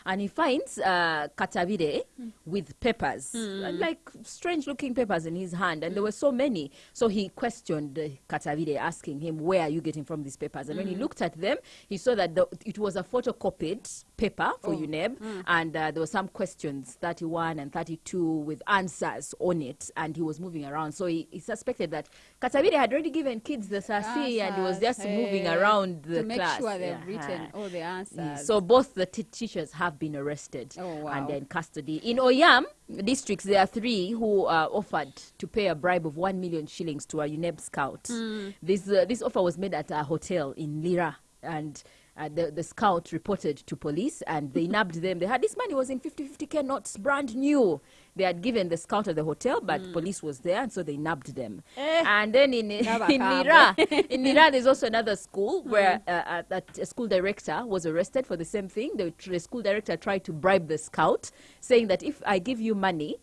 and he finds Katavide with papers, like strange-looking papers in his hand, and there were so many. So he questioned Katavide, asking him, where are you getting from these papers? And when he looked at them, he saw that it was a photocopied paper for UNEB, and there were some questions, 31 and 32, with answers on it, and he was moving around. So he suspected that Katavide had already given kids the sasi, and he was just moving around the class. To make sure they've written all the answers. So both the teachers have been arrested and they're in custody. In Oyam districts, there are 3 who offered to pay a bribe of 1 million shillings to a UNEB scout. This offer was made at a hotel in Lira, and the scout reported to police, and they nabbed them. This money was in 50-50K notes, brand new. They had given the scout at the hotel, but police was there, and so they nabbed them. And then in Lira, there's also another school where a school director was arrested for the same thing. The school director tried to bribe the scout, saying that if I give you money,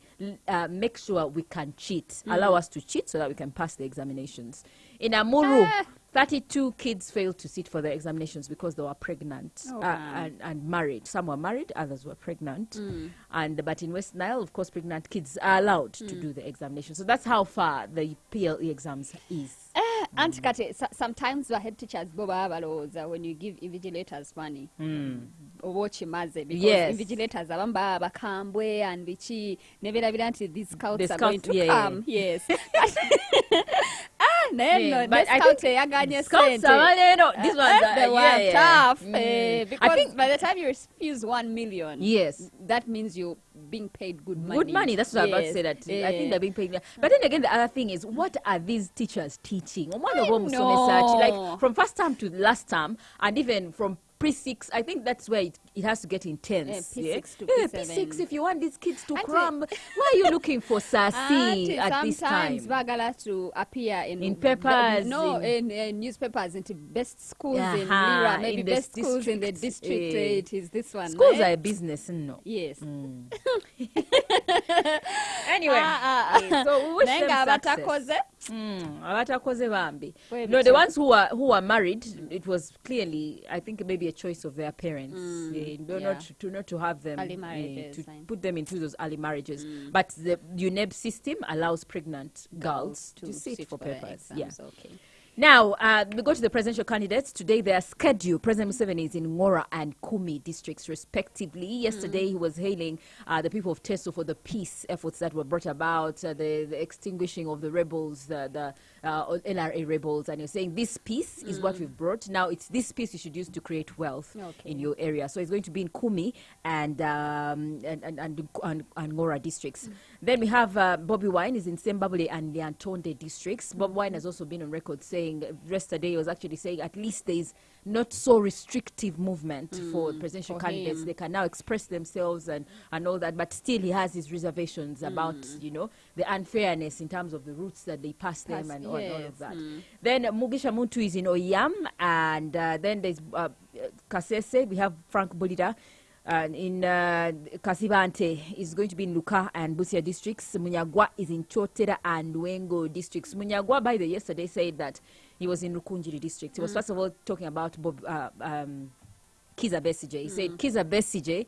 make sure we can cheat. Allow us to cheat so that we can pass the examinations. In Amuru, 32 kids failed to sit for the examinations because they were pregnant and married. Some were married, others were pregnant. But in West Nile, of course, pregnant kids are allowed to do the examination. So that's how far the PLE exams is. Auntie Kate, sometimes the head teachers when you give invigilators money. Watch maze because invigilators abamba bakambwe and bichi neverabira these scouts are going to come. Yes. But I think scouts are these ones they were tough. Because I think by the time you refuse 1 million, that means you're being paid good money. Good money, that's what I'm about to say. That I think they're being paid. But then again, the other thing is, what are these teachers teaching? Like from first term to last term, and even from Pre-6, I think that's where it has to get intense. P6 to P7. P6, if you want these kids to cram, why are you looking for Sasi at this time? Sometimes Bagala to appear in papers. In newspapers, into best schools in Lira, maybe best schools in the district. It is this one. Schools are a business, no? Yes. Anyway, so we wish them success. No, the ones who are married, it was clearly, I think, maybe a choice of their parents, not to have them, to put them into those early marriages. But the UNEB system allows pregnant girls to sit for papers. Okay. Now, we go to the presidential candidates. Today, they are scheduled. President Museveni is in Ngora and Kumi districts, respectively. Yesterday, he was hailing the people of Teso for the peace efforts that were brought about, the extinguishing of the rebels, the LRA rebels. And you're saying this peace is what we've brought. Now, it's this peace you should use to create wealth in your area. So it's going to be in Kumi and Ngora districts. Then we have Bobby Wine is in Sembabule and Nyantonde districts. Bob Wine has also been on record saying, yesterday he was actually saying, at least there is not so restrictive movement for presidential candidates. They can now express themselves and all that, but still he has his reservations about, the unfairness in terms of the routes that they pass them and all of that. Then Mugisha Muntu is in Oyam, and then there's Kasese, we have Frank Bolida. In Kasibante is going to be in Luka and Busia districts. Munyagwa is in Chotera and Wengo districts. Munyagwa, by the yesterday, said that he was in Rukunjiri district. He was first of all talking about Kiza Besije. He said Kiza Besije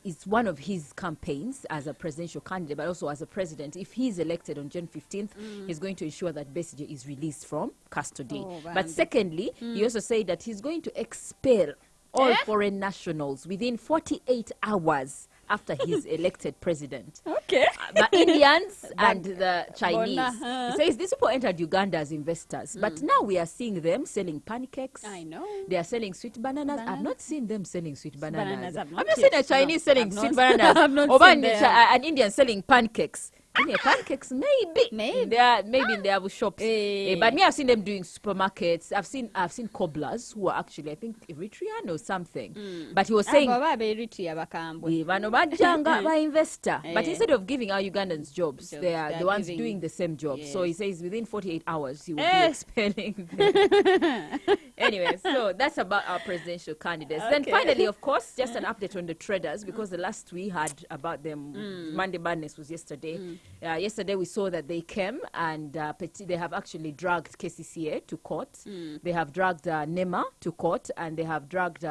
is one of his campaigns as a presidential candidate, but also as a president. If he's elected on June 15th, he's going to ensure that Besije is released from custody. But secondly, he also said that he's going to expel all foreign nationals within 48 hours after he's elected president. Okay. The Indians and the Chinese. He says these people entered Uganda as investors, but now we are seeing them selling pancakes. I know. They are selling sweet bananas. I've not seen them selling sweet bananas. I've not seen a Chinese selling sweet bananas. An Indian selling pancakes. Pancakes, maybe they are maybe in their shops. But me, I've seen them doing supermarkets. I've seen cobblers who are actually, I think, Eritrean or something. But he was saying investor. But instead of giving our Ugandans jobs, they are the ones doing the same job. So he says within 48 hours he will be expelling them. Anyway, so that's about our presidential candidates. Then finally, of course, just an update on the traders, because the last we heard about them, Monday Madness was yesterday. Yesterday we saw that they came and they have actually dragged KCCA to court. They have dragged NEMA to court, and they have dragged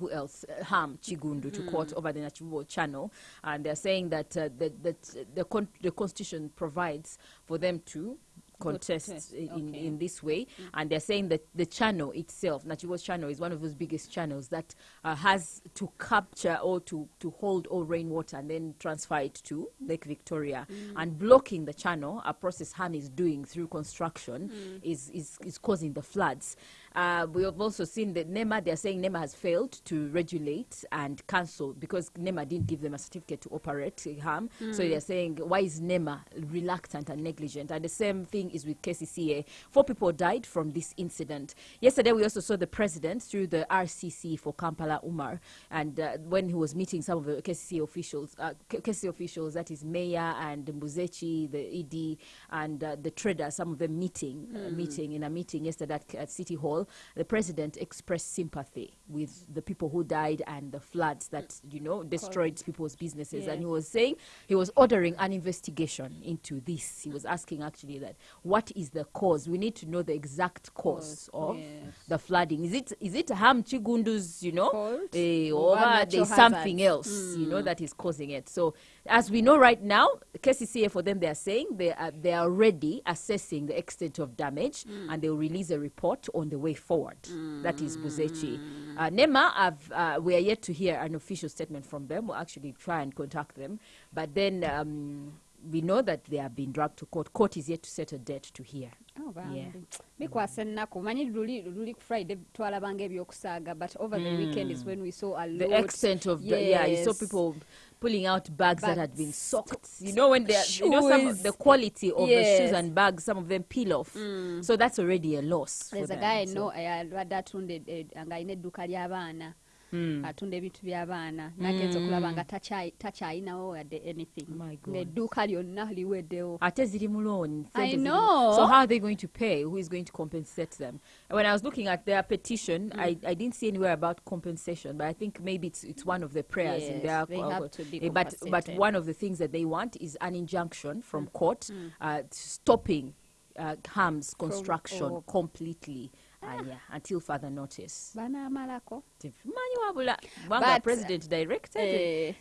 who else? Ham Chigundu to court over the Nachivubo channel, and they're saying that the constitution provides for them to contest in this way, and they're saying that the channel itself, Nachivo's channel, is one of those biggest channels that has to capture or to hold all rainwater and then transfer it to Lake Victoria, and blocking the channel, a process Ham is doing through construction, is causing the floods. We have also seen that NEMA, they're saying NEMA has failed to regulate and cancel because NEMA didn't give them a certificate to operate Ham. So they're saying, why is NEMA reluctant and negligent? And the same thing is with KCCA. 4 people died from this incident. Yesterday, we also saw the president through the RCC for Kampala, Umar, and when he was meeting some of the KCCA officials, that is Mayor and Mbuzechi, the ED, and the traders, some of them meeting in a meeting yesterday at City Hall. The president expressed sympathy with the people who died and the floods that, destroyed people's businesses. And he was saying, he was ordering an investigation into this. He was asking actually that, what is the cause? We need to know the exact cause of the flooding. Is it Ham Chigundu's, or there's something else, that is causing it? So as we know right now, KCCA, for them, they are saying they are already assessing the extent of damage, and they'll release a report on the way forward. That is Buzechi. NEMA, we are yet to hear an official statement from them. We'll actually try and contact them. But then we know that they have been dragged to court. Court is yet to set a date to hear. Oh, wow. Mikwasa nnako manyi luli Friday twalabanga ebyokusaaga, but over the weekend is when we saw a lot. The extent of you saw people pulling out bags that had been soaked. When they some of the quality of the shoes and bags, some of them peel off. So that's already a loss. There's a guy I know alwadde atunda nga alina edduuka ly'abaana. Atunda ebintu by'abaana nagenza okulaba nga takyayinawo yadde anything ng'edduuka lyonna liweddewo ate ziri mu loan. I know. So how are they going to pay? Who is going to compensate them? When I was looking at their petition, I didn't see anywhere about compensation, but I think maybe it's one of the prayers in their they have to be but one of the things that they want is an injunction from court stopping Ham's construction completely. Until further notice. Banaamalako. But president directed.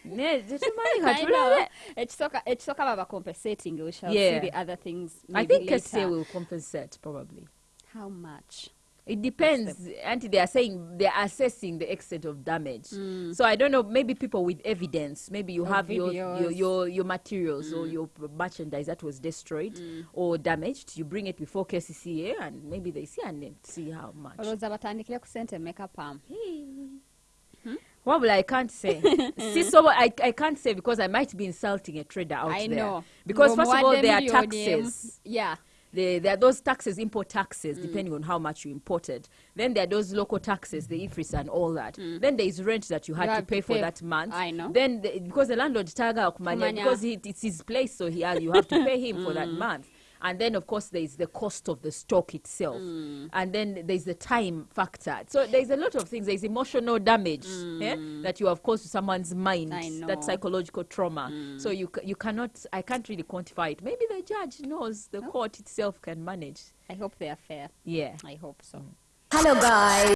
Ekisooka baba compensating. We shall see the other things. I think KCA will compensate probably. How much? It depends. Auntie, they are saying they are assessing the extent of damage. So I don't know. Maybe people with evidence. Maybe you have your materials or your merchandise that was destroyed or damaged. You bring it before KCCA and maybe they see and then see how much. Well, I can't say. I can't say because I might be insulting a trader out there. I know. Because first of all, there are taxes. Yeah. There are those taxes, import taxes, depending on how much you imported. Then there are those local taxes, the IFRIS and all that. Then there is rent that you had to pay for that month. I know. Then because the landlord taga because it's his place, so you have to pay him for that month. And then, of course, there is the cost of the stock itself. And then there's the time factor. So there's a lot of things. There's emotional damage that you have caused to someone's mind, that psychological trauma. So I can't really quantify it. Maybe the judge knows, the court itself can manage. I hope they are fair. Yeah. I hope so. Hello, guys.